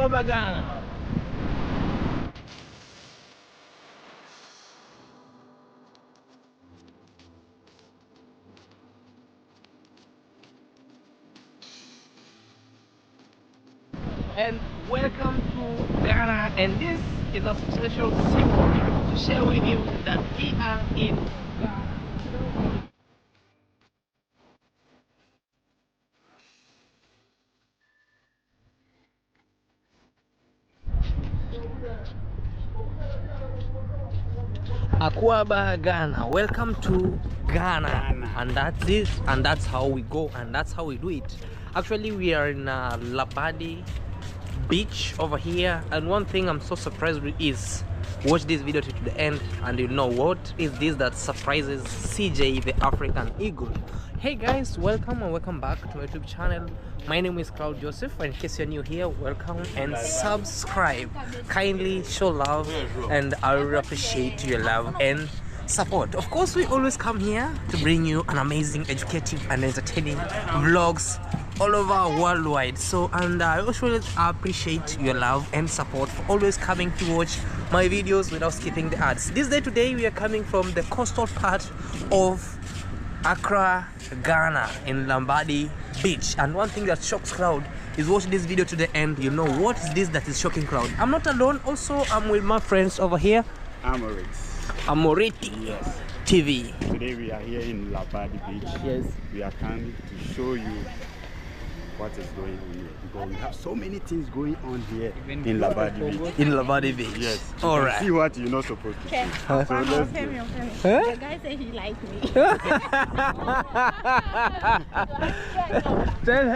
Aquabagan. And welcome to Ghana, and this is a special symbol to share with you that we are in Ghana. Aquaba, Ghana. Welcome to Ghana. And that's it, and that's how we go, and that's how we do it. Actually, we are in Labadi beach over here, and one thing I'm so surprised with is watch this video to the end and you know what is this that surprises CJ the African eagle. Hey guys, welcome and welcome back to my YouTube channel. My name is Claude Joseph, and in case you're new here, welcome and subscribe. Kindly show love, and I will appreciate your love and support. Of course, we always come here to bring you an amazing, educative and entertaining vlogs all over worldwide. So, and I also appreciate your love and support for always coming to watch my videos without skipping the ads. Today we are coming from the coastal part of Accra, Ghana, in Lambadi beach, and one thing that shocks Claude is watch this video to the end. You know what is this that is shocking Claude. I'm not alone, also I'm with my friends over here. Amoriti yes. TV. Today we are here in Labadi beach. Yes. We are coming to show you what is going on here, because we have so many things going on here in Labadi beach. In Labadi beach. Yes. All right. See what you're not supposed to see. So let's go. The guy said he liked me.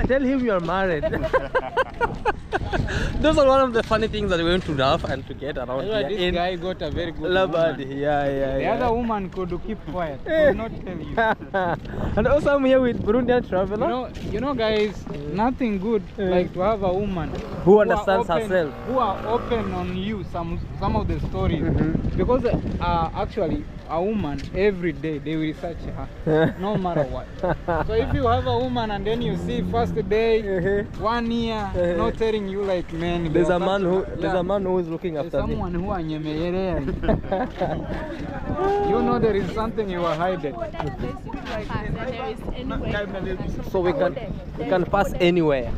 tell him you're married. Those are one of the funny things that we went to laugh and to get around here. This guy got a very good Labadi. woman. Yeah. The other woman could keep quiet, could not tell you. And also I'm here with Burundian traveler. You know guys, nothing good like to have a woman who understands herself, who are open on you some of the stories, because actually a woman every day they will research her no matter what. So if you have a woman and then you see first day 1 year not telling you like men, there's a man who is looking after me. Someone who you know there is something you are hiding. So we can pass anywhere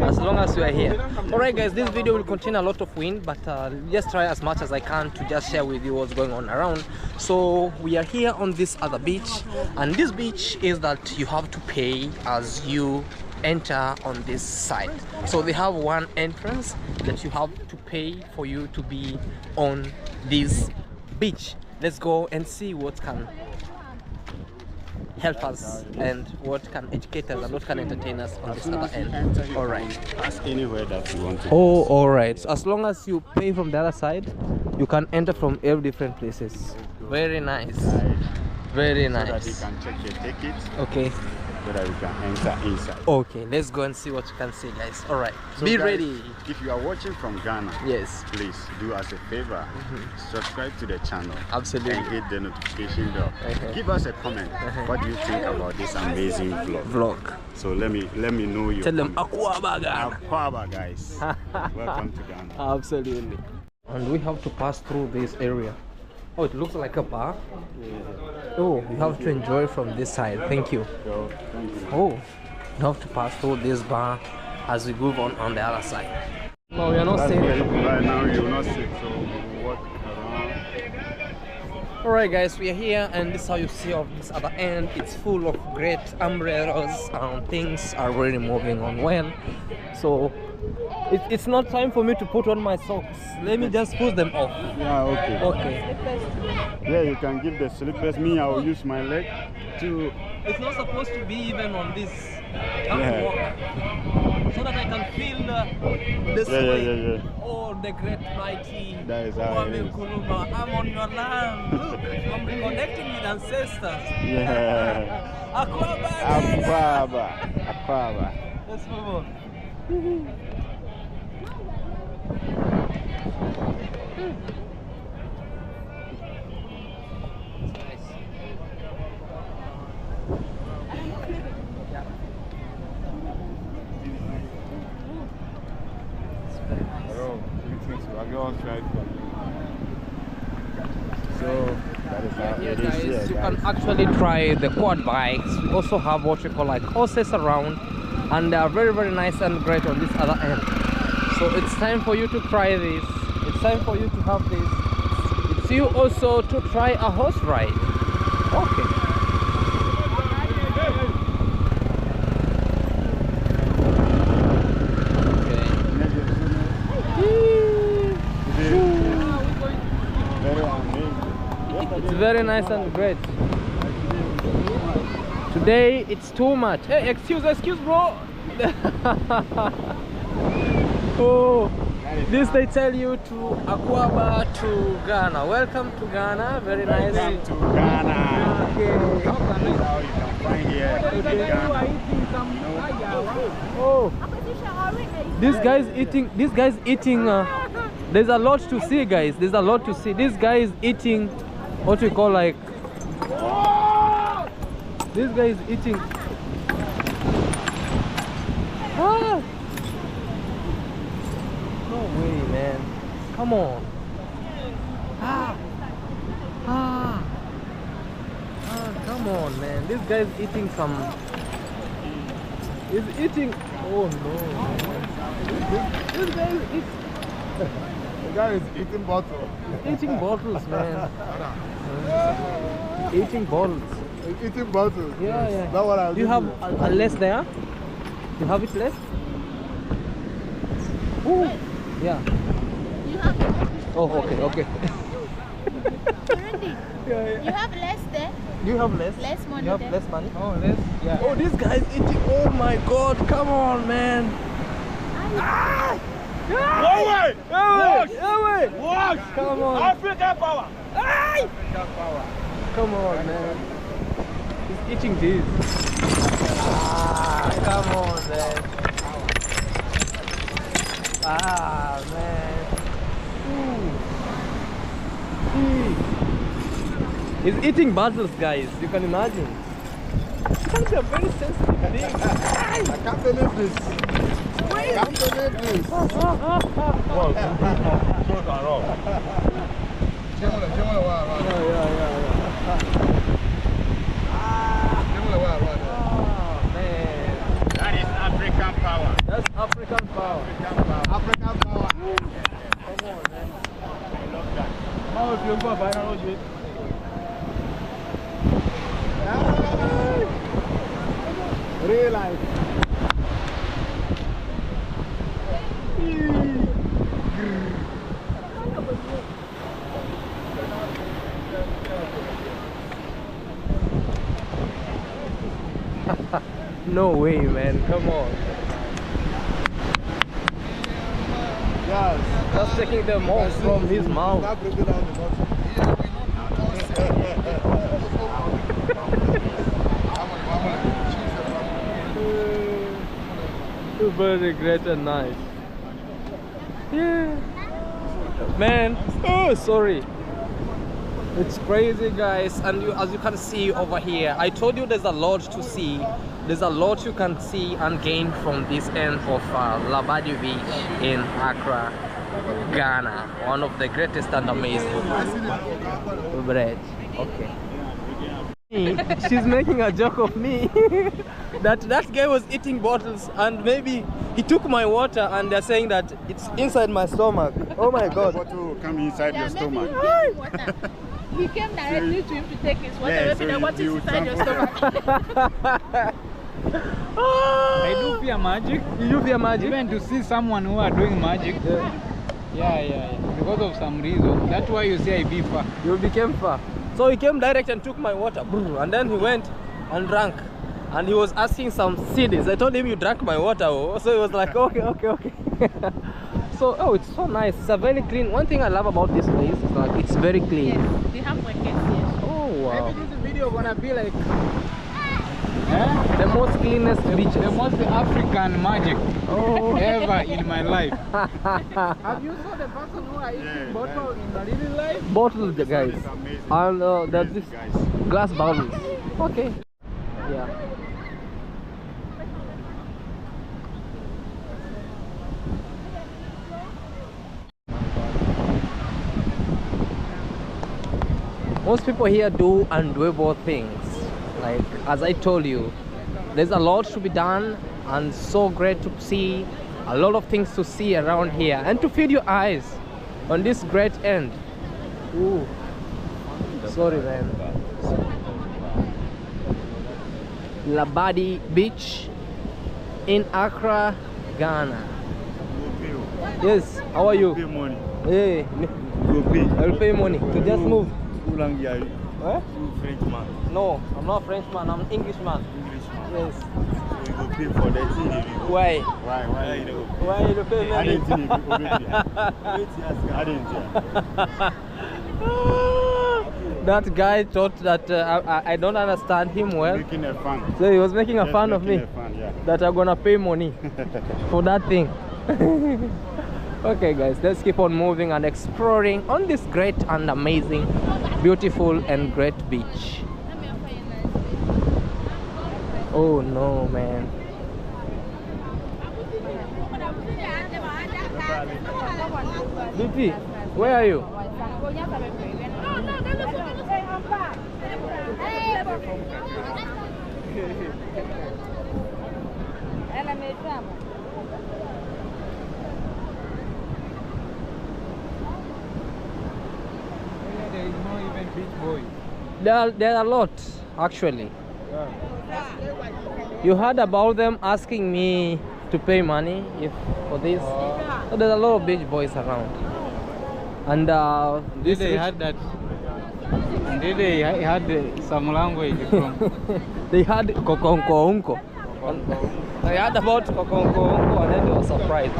as long as we are here. Alright guys, this video will contain a lot of wind, but just try as much as I can to just share with you what's going on around. So we are here on this other beach, and this beach is that you have to pay as you enter on this side. So they have one entrance that you have to pay for you to be on this beach. Let's go and see what can help us and what can educate us and what can entertain us on this other end. All right. Ask anywhere that you want to. Oh, all right. So as long as you pay from the other side, you can enter from every different places. Very nice. Very nice. So that you can check your ticket. Okay. So that we can enter inside. Okay, let's go and see what you can see, guys. All right. So be guys, ready. If you are watching from Ghana, yes, please do us a favor, subscribe to the channel. Absolutely. And hit the notification bell. Give us a comment. What do you think about this amazing vlog? So let me know your. Tell them Aquaba, guys. Welcome to Ghana. Absolutely. And we have to pass through this area. Oh, it looks like a bar. Oh, you have to enjoy from this side. Thank you. Oh, you have to pass through this bar as we move on the other side. No, we are not safe. Right now, you're not safe, so we'll walk around. Alright guys, we are here, and this is how you see of this other end. It's full of great umbrellas and things are really moving on well. So it's not time for me to put on my socks. Let me just put them off. Yeah, okay. Okay. Yeah, you can give the slippers. Me, I will use my leg to. It's not supposed to be even on this. I have to walk so that I can feel the sway. Oh, the great mighty. That is how it is. I'm on your land. Look, I'm reconnecting with ancestors. Yeah. Aquaba. Let's move on. That is how Yeah, it is guys, here, you guys. can actually try the quad bikes. We also have what we call like horses around, and they are very, very nice and great on this other end. So it's time for you to try this. It's time for you to have this. It's you also to try a horse ride. Okay. It's very nice and great. Today it's too much. Hey, excuse bro. Oh, this they tell you to Aquaba to Ghana. Welcome to Ghana. Very nice. Welcome to Ghana. Okay. That's how you can find here in Ghana. Oh, this guy's eating. This guy's eating. There's a lot to see, guys. There's a lot to see. This guy is eating what we call like. This guy is eating. Ah! No way, man. Come on. Ah! Ah! Ah! Come on, man. This guy's eating some. He's eating. Oh no. This guy is eating. The guy is eating bottle. Eating bottles, man. Eating bottles. Eating bottles. Yeah, yeah. That's what I Do you have a less there? You have it less? Ooh. Yeah. You have Oh, okay, okay. already. You have less there. Do you have less? Less money You have there. less money? Oh, let's, yeah. Oh, this guy's eating. Oh my God! Come on, man. Ah! Away! Away! Watch! Come on. African power! Ay! Come on, man. He's eating this. Ah, come on, man. Ah, man. Ooh. He's eating bottles, guys. You can imagine. It's a very sensitive thing. I can't believe this. I can't believe this. That is African power. That's African power. African power. Come on, man. I love that. Real life. No way, man. Come on. Yes. Just taking them off from his mouth. Now bring it down the bottom. Very great and nice. Yeah. Man. Oh, sorry. It's crazy, guys. And as you can see over here, I told you there's a lot to see. There's a lot you can see and gain from this end of Labadi Beach in Accra, Ghana. One of the greatest and amazing bridge. Okay. She's making a joke of me. that guy was eating bottles and maybe he took my water and they're saying that it's inside my stomach. Oh my God. The bottle come inside your Maybe stomach. he gave you water. He came directly to him to take his water. Yeah, Maybe so the water is you inside your trample- stomach. I do fear magic. You fear magic? Even to see someone who are doing magic. Yeah. Because of some reason. That's why you say I be far. You became far. So he came direct and took my water. And then he went and drank. And he was asking some CDs. I told him you drank my water. So he was like, okay. So, oh, it's so nice. It's a very clean. One thing I love about this place is like it's very clean. Yes, they have workers here. Oh, wow. Maybe this video gonna be like The most cleanest beaches. the most African magic ever in my life. Have you saw the person who are eating bottle in the real life? Bottles, guys. It's amazing. And there's this Guys. glass bottles. Okay. Yeah. Most people here do undoable things. Like as I told you, there's a lot to be done and so great to see. A lot of things to see around here and to feed your eyes on this great end. Ooh. Sorry, man. Labadi Beach in Accra, Ghana. Yes, how are you? Pay money. Hey, Go pay. I'll pay money to just move. Who lang you? What? Frenchman. No, I'm not Frenchman, I'm Englishman. Englishman. Yes. So you go pay for that thing. Why? Why you know? Why you pay I money? didn't think I didn't. That guy thought that I don't understand him well. Making a fun. So he was making a Just fun of me. making a fun, yeah. That I'm gonna pay money for that thing. Okay guys, let's keep on moving and exploring on this great and amazing, beautiful and great beach. Oh no, man. BP, where are you? There is no even beach boy. There are a lot, actually. Yeah. You heard about them asking me to pay money for this. So there's a lot of beach boys around. And this They had that. Did they had some language from? they had kokonko. I heard about kokonko and then they were surprised.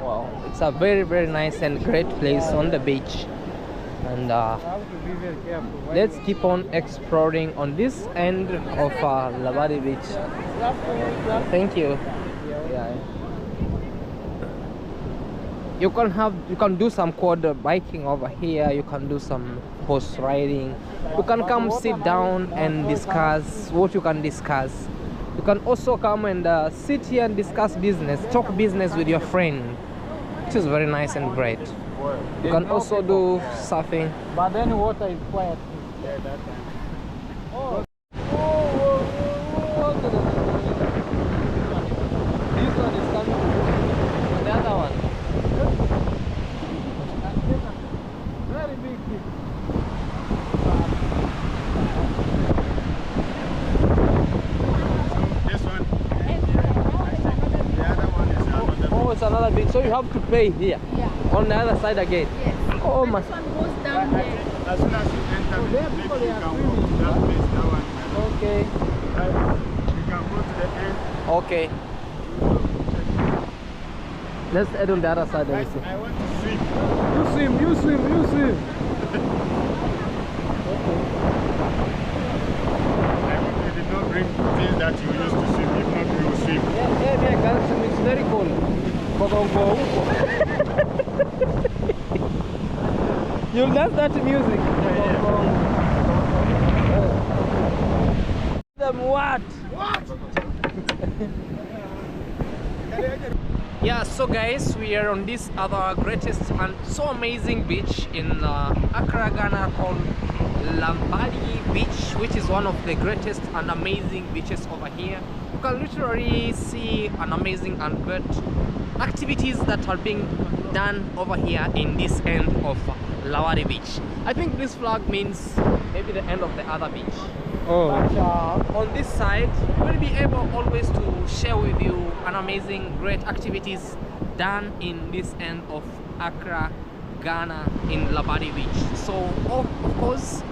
Wow, it's a very, very nice and great place on the beach. And Have to be very careful. let's keep on exploring on this end of Labadi Beach. Thank you. Yeah. You can do some quad biking over here. You can do some horse riding. You can come sit down and discuss what you can discuss. You can also come and sit here and discuss business, talk business with your friend, which is very nice and great. You can also do surfing. But then water is quiet. Yeah, that time. Oh. This one is coming. And the other one. Very big fish. This one. The other one is another. Oh, it's another big. So you have to pay here. Yeah. On the other side again. Yes. Oh my. This one goes down there. As soon as you enter the lake, you can walk to that place, that one. Okay. You can go to the end. Okay. Let's head on the other side and Guys, see. I want to swim. You swim, you swim, you swim. I hope you did not bring things that you used to swim. If not, you will swim. Yeah, I can swim. It's very cold. You'll dance that music. Them what? Yeah, so guys, we are on this other greatest and so amazing beach in Accra, Ghana, called Labadi Beach, which is one of the greatest and amazing beaches over here. You can literally see an amazing and great activities that are being done over here in this end of Labadi Beach. I think this flag means maybe the end of the other beach. Oh. But on this side, we'll be able always to share with you an amazing, great activities done in this end of Accra, Ghana, in Labadi Beach. So, of course,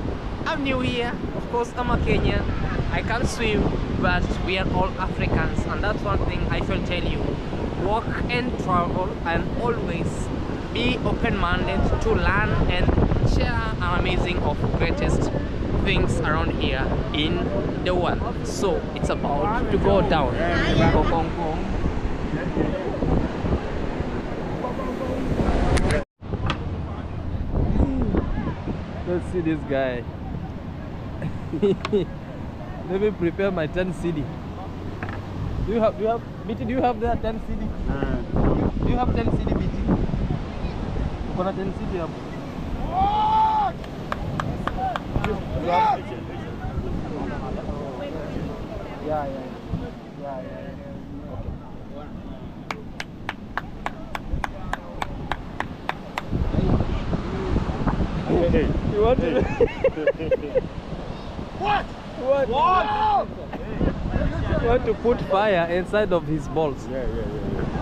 I'm new here. Of course, I'm a Kenyan. I can't swim, but we are all Africans, and that's one thing I shall tell you. Walk and travel, and always be open-minded to learn and share an amazing of greatest things around here in the world. So it's about to go down. Let's see this guy. Let me prepare my 10 CD. BT, do you have that 10 CD? Do you have 10 CD, BT? Kuna density hapo. Yeah. Hey. You want to? What? What? You want to put fire inside of his balls? Yeah.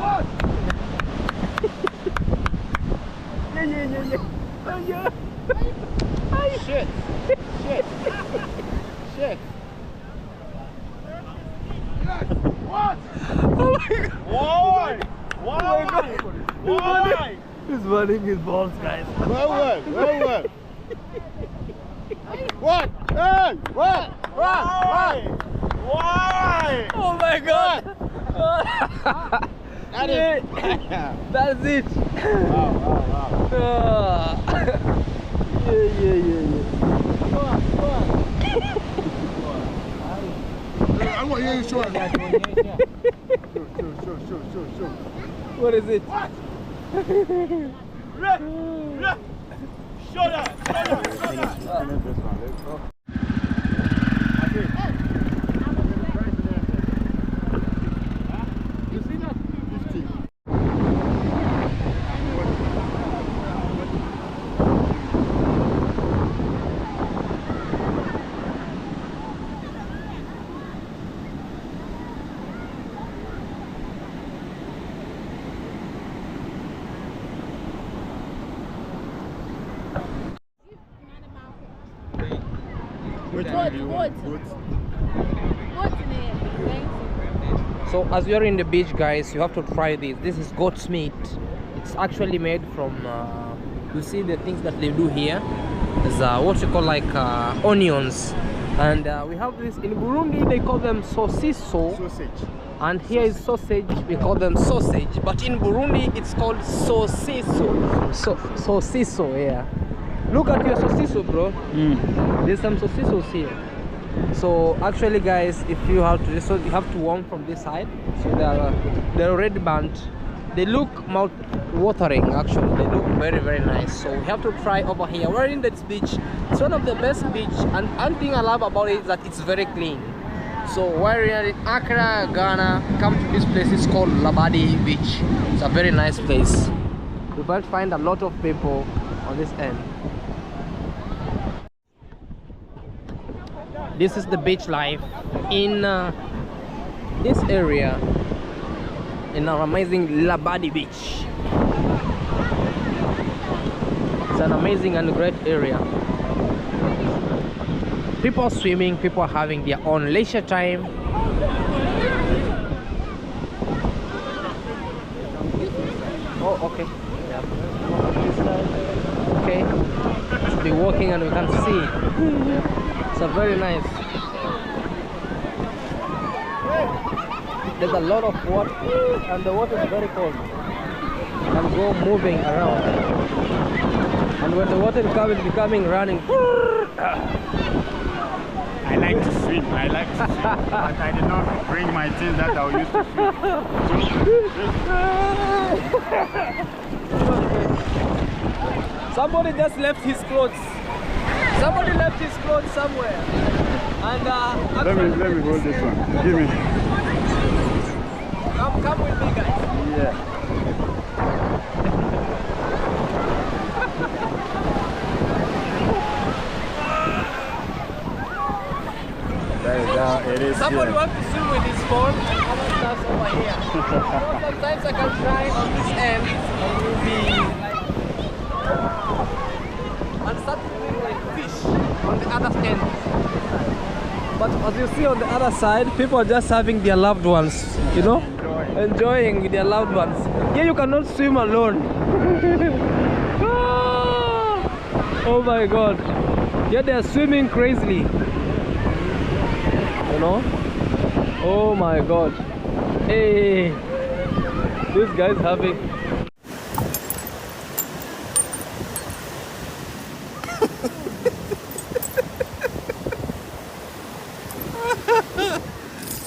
What? yeah. Shit. What? Oh my god! Why? He's burning his balls, guys. Well. What? Hey! What? Why? Oh my god! That is. That's it. Wow. Yeah. I want you to show us. Show. What is it? What? Shut up. You see that? 50. Which one do you want? So as you're in the beach, guys, you have to try this. This is goat's meat. It's actually made from you see the things that they do here is what you call like onions, and we have this in Burundi. They call them sosiso, Sausage. and here is sausage. We call them sausage, but in Burundi it's called sosiso. Sosiso, yeah. Look at your sosiso, bro. There's some sosisos here. So actually, guys, if you have to, so you have to warm from this side. So they're already burnt. They look mouth-watering. Actually, they look very nice. So we have to try over here. We're in this beach. It's one of the best beach, and one thing I love about it is that it's very clean. So we're in Accra, Ghana. Come to this place. It's called Labadi Beach. It's a very nice place. You might find a lot of people on this end. This is the beach life in this area, in our amazing Labadi Beach. It's an amazing and great area. People are swimming, people are having their own leisure time. Oh, okay. Yeah. Okay. Should be walking and we can see. So very nice. There's a lot of water and the water is very cold and go moving around, and when the water is becoming running. I like to swim, but I did not bring my things that I'll use to swim. Somebody just left his clothes. Somebody left his clothes somewhere. And let me hold this one. Give me. Come with me, guys. Yeah. It is. Somebody wants to swim with his phone and others does over here. So sometimes I can try on this end and we'll be and start swimming like fish on the other end. But as you see on the other side, people are just having their loved ones, you know, enjoying with their loved ones. Here you cannot swim alone. Oh my god. Here they are swimming crazily. You know? Oh my god. Hey, this guy's having.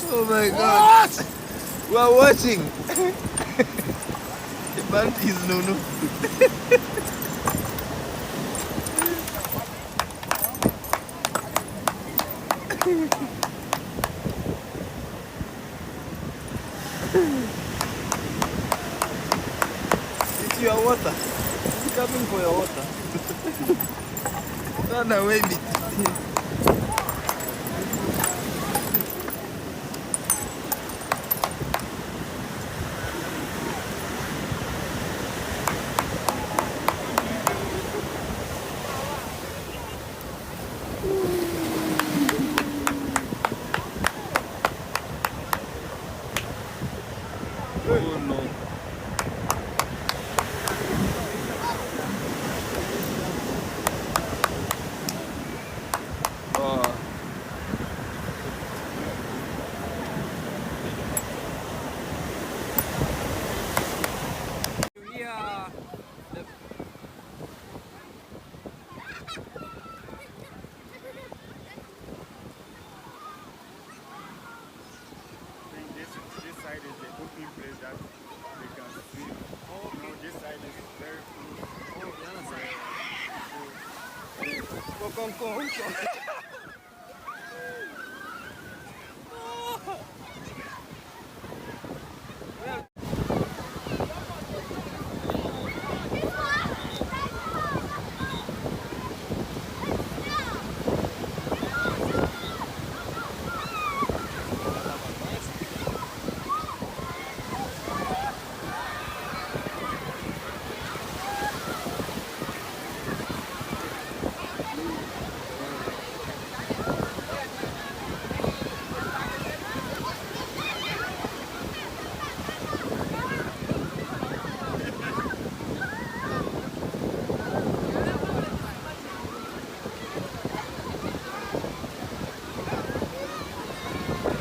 Oh my god. What? We are watching. The band is no. water. He's coming for your water. Run away with it. Oh no. Oh. Yeah. This side is the open place that they can swim. Oh, no, this side is very close. Oh, the other side. Come.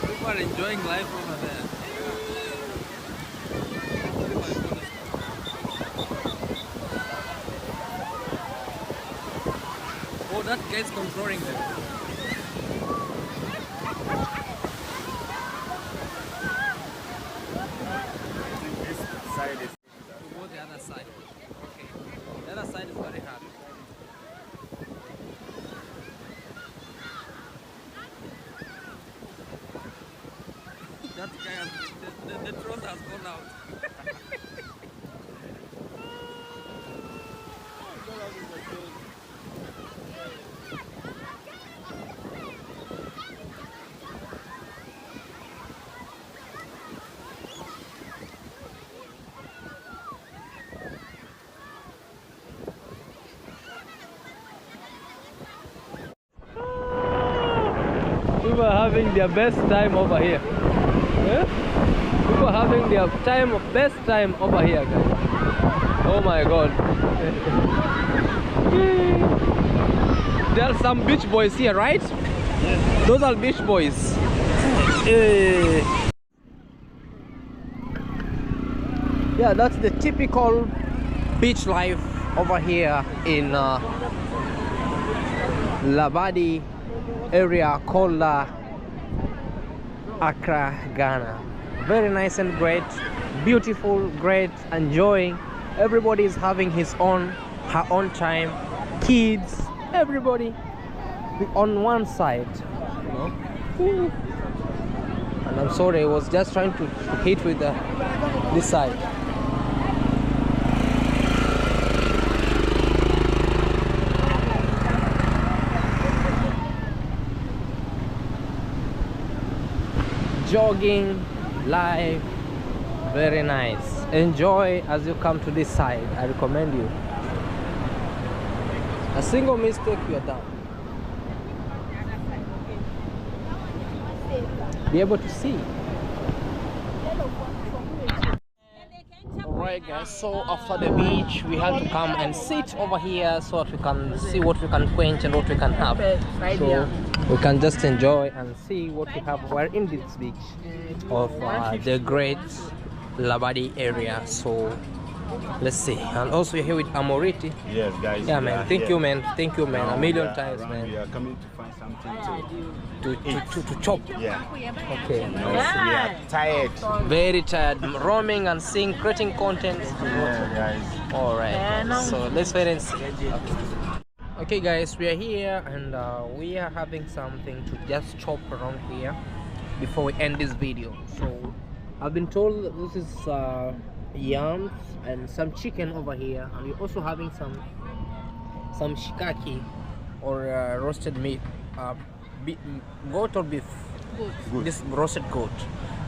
People are enjoying life over there. Oh, that guy's controlling them. This side is To go the other side. Okay. The other side is very hard. That guy has, the troll has gone out. People are having their best time over here. Yeah? People are having their best time over here, guys. Oh my god. There are some beach boys here, right? Yes. Those are beach boys. Yeah, that's the typical beach life over here in Labadi area called Accra, Ghana. Very nice and great, beautiful, great, enjoying. Everybody is having her own time. Kids, everybody on one side, you know. And I'm sorry, I was just trying to hit with this side. Jogging live, very nice. Enjoy as you come to this side. I recommend you. A single mistake, you are down. Be able to see. Alright guys, so after the beach we have to come and sit over here so that we can see what we can quench and what we can have. So we can just enjoy and see what we have. We're in this beach of the great Labadi area, so let's see. And also you're here with Amoriti. yes, guys. Yeah man, thank you man, Now a million we are times around, man. We are coming to find something To chop. yeah. Okay. No, we are tired. Very tired, roaming and seeing, creating content. Yeah, guys. Alright, so let's wait and see. Okay guys, we are here and we are having something to just chop around here before we end this video. So I've been told that this is yams and some chicken over here, and we're also having some shikaki or roasted meat, goat or beef. Good. This roasted goat.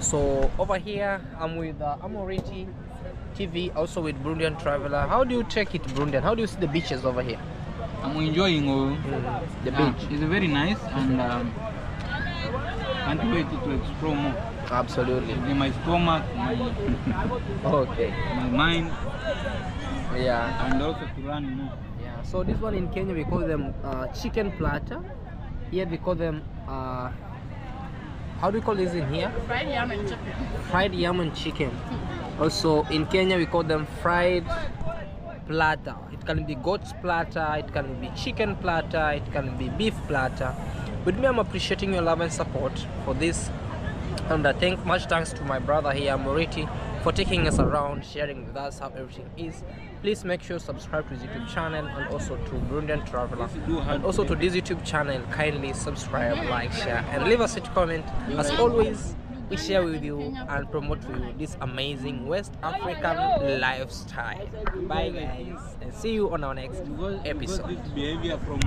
So over here I'm with Amoriti TV, also with Burundian Traveler. How do you take it, Burundian? How do you see the beaches over here? I'm enjoying The beach. It's very nice and can't wait to explore more. Absolutely. In my stomach, Okay. my mind, Yeah. and also to run more. Yeah. So this one in Kenya we call them chicken platter. Here we call them how do we call this in here? Fried yam and chicken. Fried yam and chicken. Also in Kenya we call them fried platter. It can be goat's platter, it can be chicken platter, it can be beef platter. With me, I'm appreciating your love and support for this, and much thanks to my brother here, Moriti, for taking us around, sharing with us how everything is. Please make sure to subscribe to his YouTube channel and also to Burundian Traveler, and also to this YouTube channel. Kindly subscribe, like, share, and leave us a comment. As always, we share with you and promote for you this amazing West African lifestyle. Bye guys, and see you on our next episode. Because this behavior from